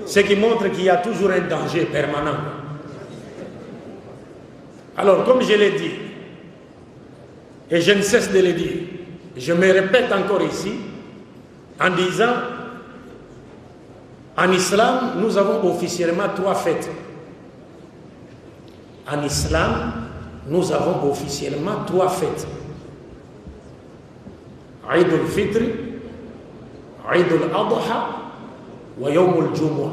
Ce qui montre qu'il y a toujours un danger permanent. Alors, comme je l'ai dit, et je ne cesse de le dire, je me répète encore ici, en disant, en islam, nous avons officiellement 3 fêtes. En islam, nous avons officiellement 3 fêtes. Eid al-Fitr, Eid al-Adha, wa Yawm al-Jumu'ah.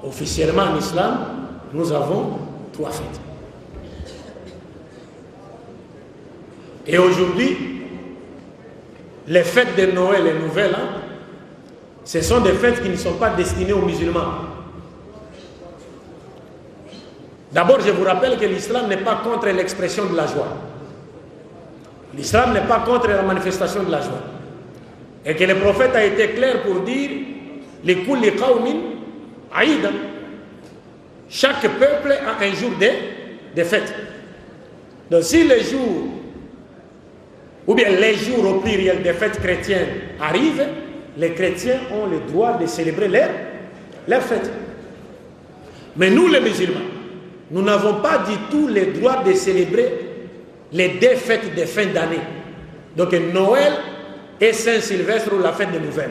Officiellement en islam, nous avons 3 fêtes. Et aujourd'hui, les fêtes de Noël et Nouvel An, ce sont des fêtes qui ne sont pas destinées aux musulmans. D'abord, je vous rappelle que l'islam n'est pas contre l'expression de la joie. L'islam n'est pas contre la manifestation de la joie. Et que le prophète a été clair pour dire « Li kulli qawmin aïdan ». Chaque peuple a un jour de fête. Donc si les jours, ou bien les jours au pluriel des fêtes chrétiennes arrivent, les chrétiens ont le droit de célébrer leur fête. Mais nous les musulmans, nous n'avons pas du tout le droit de célébrer les 2 fêtes de fin d'année. Donc Noël et Saint-Sylvestre ou la fête de Nouvelle.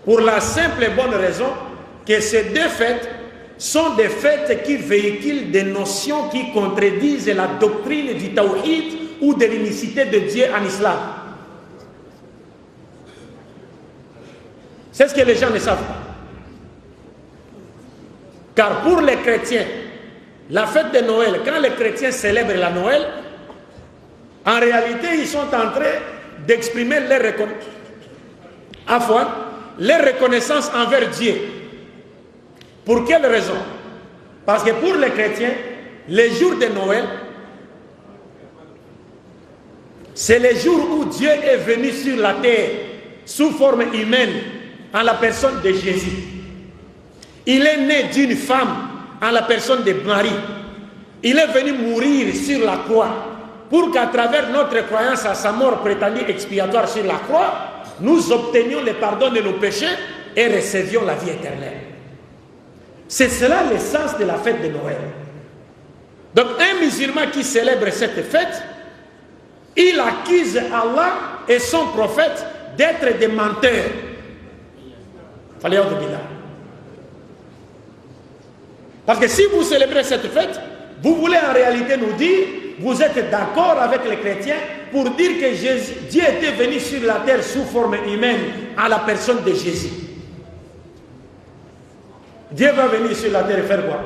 Pour la simple et bonne raison que ces 2 fêtes sont des fêtes qui véhiculent des notions qui contredisent la doctrine du tawhid ou de l'unicité de Dieu en islam. C'est ce que les gens ne savent pas. Car pour les chrétiens, la fête de Noël, quand les chrétiens célèbrent la Noël, en réalité, ils sont en train d'exprimer leur reconnaissance envers Dieu. Pour quelle raison? Parce que pour les chrétiens, les jours de Noël, c'est le jour où Dieu est venu sur la terre sous forme humaine en la personne de Jésus. Il est né d'une femme en la personne de Marie. Il est venu mourir sur la croix pour qu'à travers notre croyance à sa mort prétendue expiatoire sur la croix, nous obtenions le pardon de nos péchés et recevions la vie éternelle. C'est cela le sens de la fête de Noël. Donc un musulman qui célèbre cette fête, il accuse Allah et son prophète d'être des menteurs. Parce que si vous célébrez cette fête, vous voulez en réalité nous dire, vous êtes d'accord avec les chrétiens pour dire que Dieu était venu sur la terre sous forme humaine à la personne de Jésus. Dieu va venir sur la terre et faire quoi?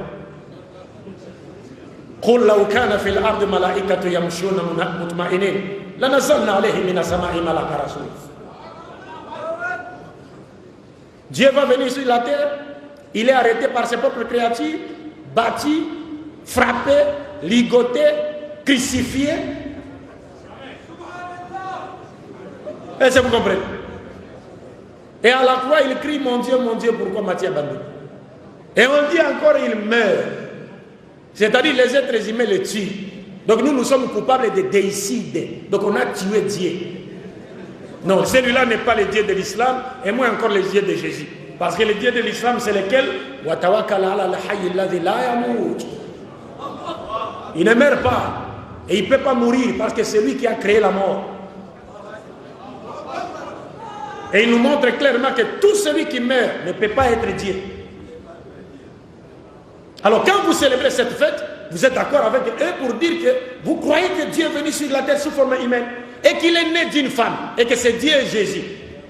قل لو كان في الأرض ملائكة يمشون مطمئنين لنزلنا عليهم من السماء ملكا رسولا. Dieu va venir sur la terre, il est arrêté par ses propres créatures, battu, frappé, ligoté, crucifié. Est-ce que vous comprenez? Et à la croix, il crie, mon Dieu, pourquoi m'as-tu abandonné? Et on dit encore, il meurt. C'est-à-dire les êtres humains le tuent. Donc nous sommes coupables de déicide. Donc on a tué Dieu. Non, celui-là n'est pas le Dieu de l'islam, et moins encore le Dieu de Jésus. Parce que le Dieu de l'islam, c'est lequel? Il ne meurt pas. Et il ne peut pas mourir parce que c'est lui qui a créé la mort. Et il nous montre clairement que tout celui qui meurt ne peut pas être Dieu. Alors quand vous célébrez cette fête, vous êtes d'accord avec eux pour dire que vous croyez que Dieu est venu sur la terre sous forme humaine et qu'il est né d'une femme et que c'est Dieu Jésus.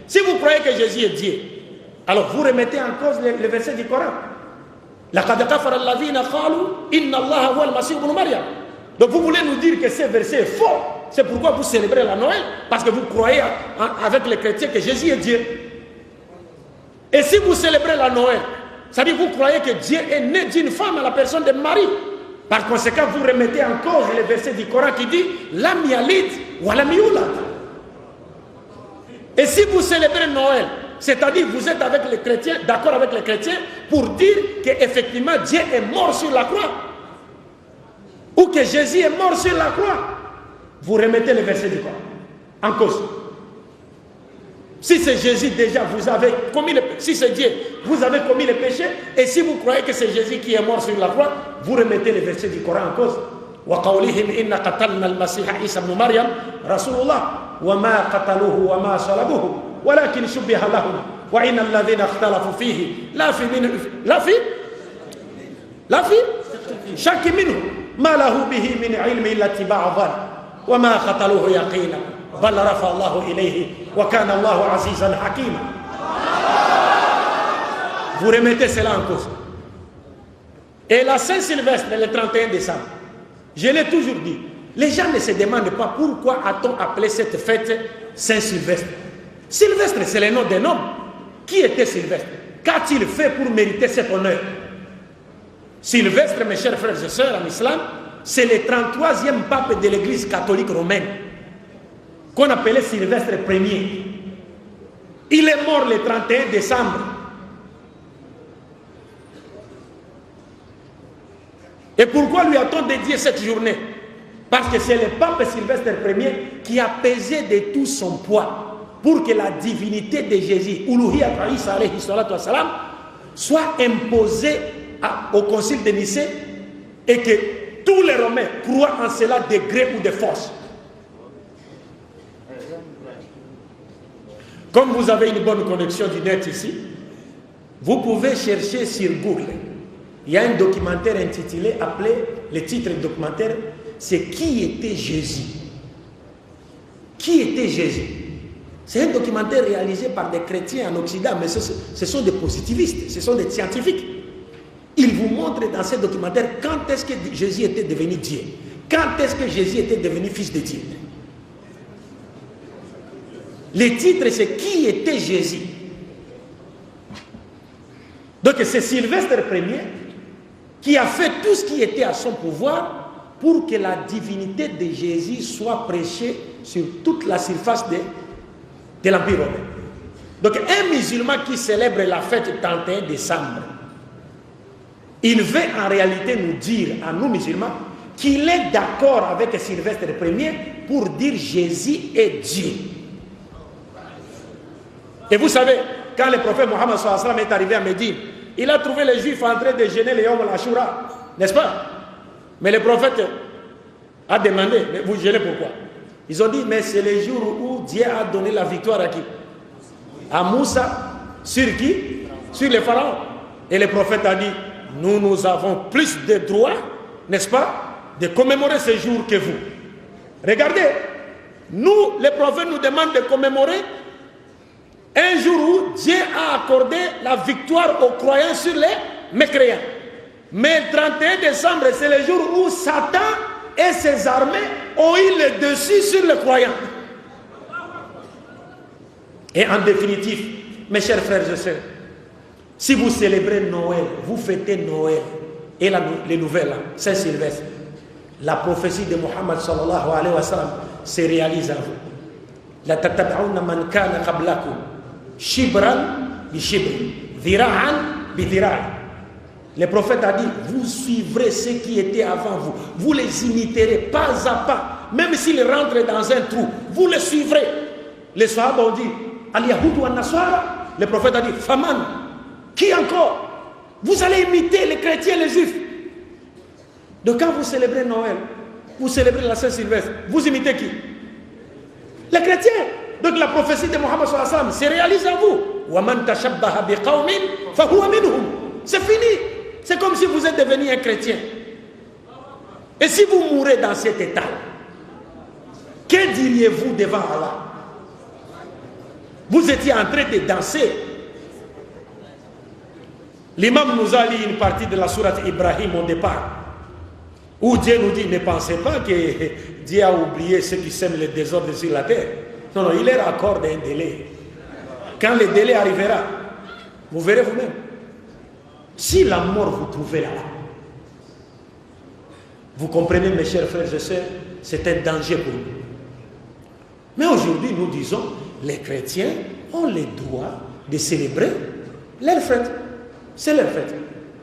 Si vous croyez que Jésus est Dieu, alors vous remettez en cause le verset du Coran. Donc vous voulez nous dire que ce verset est faux. C'est pourquoi vous célébrez la Noël, parce que vous croyez avec les chrétiens que Jésus est Dieu. Et si vous célébrez la Noël, c'est-à-dire vous croyez que Dieu est né d'une femme à la personne de Marie. Par conséquent, vous remettez en cause le verset du Coran qui dit Lam yalid wa lam yulad. Et si vous célébrez Noël, c'est-à-dire vous êtes avec les chrétiens, d'accord avec les chrétiens, pour dire qu'effectivement Dieu est mort sur la croix, ou que Jésus est mort sur la croix, vous remettez le verset du Coran en cause. Si c'est Jésus déjà, vous avez commis le péché. Si c'est Dieu, vous avez commis le péché. Et si vous croyez que c'est Jésus qui est mort sur la croix, vous remettez les versets du Coran en cause. وَقَوْلِهِمْ إِنَّا قَتَلْنَا الْمَسِيحَ عِيسَى بْنُ مَرْيَمَ رَسُولُ اللَّهِ وَمَا قَتَلُوهُ وَمَا صَلَبُوهُ وَلَكِنْ شُبِّهَ لَهُمْ وَإِنَّ الَّذِينَ اخْتَلَفُوا فِيهِ لا في شك منه ما له به من علم إلا اتباع الظن وما قتلوه يقينا بل رفع الله إليه وكان الله عزيزا حكيما. Vous remettez cela en cause. Et la Saint-Sylvestre, le 31 décembre, je l'ai toujours dit, les gens ne se demandent pas pourquoi a-t-on appelé cette fête Saint-Sylvestre. Sylvestre, c'est le nom d'un homme. Qui était Sylvestre? Qu'a-t-il fait pour mériter cet honneur? Sylvestre, mes chers frères et sœurs en islam, c'est le 33e pape de l'église catholique romaine, qu'on appelait Sylvestre Ier. Il est mort le 31 décembre. Et pourquoi lui a-t-on dédié cette journée? Parce que c'est le pape Sylvestre Ier qui a pesé de tout son poids pour que la divinité de Jésus, Uluhiyat Isa alayhi salatu wassalam, soit imposée au concile de Nicée et que tous les Romains croient en cela de gré ou de force. Comme vous avez une bonne connexion du net ici, vous pouvez chercher sur Google. Il y a un documentaire intitulé, appelé, le titre du documentaire, c'est Qui était Jésus? Qui était Jésus? C'est un documentaire réalisé par des chrétiens en Occident, mais ce sont des positivistes, ce sont des scientifiques. Ils vous montrent dans ce documentaire quand est-ce que Jésus était devenu Dieu. Quand est-ce que Jésus était devenu fils de Dieu. Le titre, c'est Qui était Jésus? Donc c'est Sylvestre Ier qui a fait tout ce qui était à son pouvoir pour que la divinité de Jésus soit prêchée sur toute la surface de l'Empire romain. Donc un musulman qui célèbre la fête du 31 décembre, il veut en réalité nous dire, à nous musulmans, qu'il est d'accord avec Sylvestre Ier pour dire Jésus est Dieu. Et vous savez, quand le prophète Mohammed sallallahu alayhi wa sallam est arrivé à Médine, il a trouvé les Juifs en train de jeûner le Yom al-Ashura, n'est-ce pas? Mais le prophète a demandé, mais vous jeûnez pourquoi? Ils ont dit, mais c'est le jour où Dieu a donné la victoire à qui? À Moussa, sur qui? Sur les pharaons. Et le prophète a dit, nous avons plus de droits, n'est-ce pas, de commémorer ce jour que vous. Regardez, nous, les prophètes nous demandent de commémorer un jour où Dieu a accordé la victoire aux croyants sur les mécréants. Mais le 31 décembre, c'est le jour où Satan et ses armées ont eu le dessus sur les croyants. Et en définitive, mes chers frères et sœurs, si vous célébrez Noël, vous fêtez Noël et les nouvelles, Saint-Sylvestre, la prophétie de Mohammed sallallahu alayhi wa sallam se réalise à vous. La tatab'ouna man kana qablakum shibran bi shibri, dhira'an bi dhira'i. Le prophète a dit, vous suivrez ceux qui étaient avant vous, vous les imiterez pas à pas, même s'ils rentrent dans un trou, vous les suivrez. Les Sahaba ont dit, al-Yahoud wa Nasara. Le prophète a dit, Faman, qui encore? Vous allez imiter les chrétiens et les juifs. Donc quand vous célébrez Noël, vous célébrez la Saint-Sylvestre, vous imitez qui? Les chrétiens. Donc la prophétie de Mohammed sallallahu alayhi wa sallam se réalise à vous. وَمَنْ تَشَبَّهَ بِقَوْمٍ فَهُوَ مِنْهُمْ. C'est fini. C'est comme si vous êtes devenu un chrétien. Et si vous mourrez dans cet état, que diriez-vous devant Allah? Vous étiez en train de danser. L'imam nous a lu une partie de la sourate Ibrahim au départ, où Dieu nous dit, ne pensez pas que Dieu a oublié ceux qui sèment le désordre sur la terre. Non, non, il leur accorde un délai. Quand le délai arrivera, vous verrez vous-même. Si la mort vous trouvez là, vous comprenez, mes chers frères et sœurs, c'est un danger pour nous. Mais aujourd'hui, nous disons, les chrétiens ont le droit de célébrer leur fête. C'est leur fête.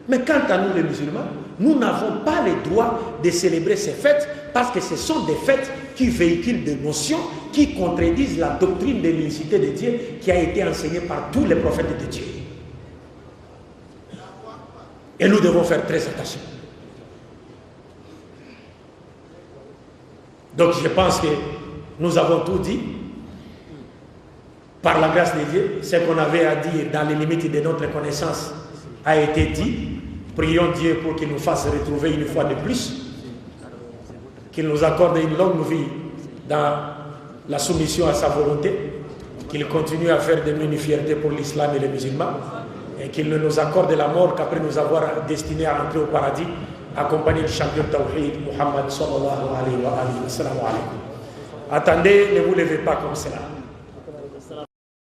Mais quant à nous, les musulmans, nous n'avons pas le droit de célébrer ces fêtes parce que ce sont des fêtes qui véhiculent des notions qui contredisent la doctrine de l'unicité de Dieu qui a été enseignée par tous les prophètes de Dieu. Et nous devons faire très attention. Donc je pense que nous avons tout dit. Par la grâce de Dieu, ce qu'on avait à dire dans les limites de notre connaissance a été dit. Prions Dieu pour qu'il nous fasse retrouver une fois de plus, qu'il nous accorde une longue vie dans la soumission à sa volonté, qu'il continue à faire de nous une fierté pour l'islam et les musulmans, et qu'il ne nous accorde la mort qu'après nous avoir destinés à entrer au paradis, accompagné du champion Tawhid, Muhammad sallallahu alayhi wa sallam. Attendez, ne vous levez pas comme cela.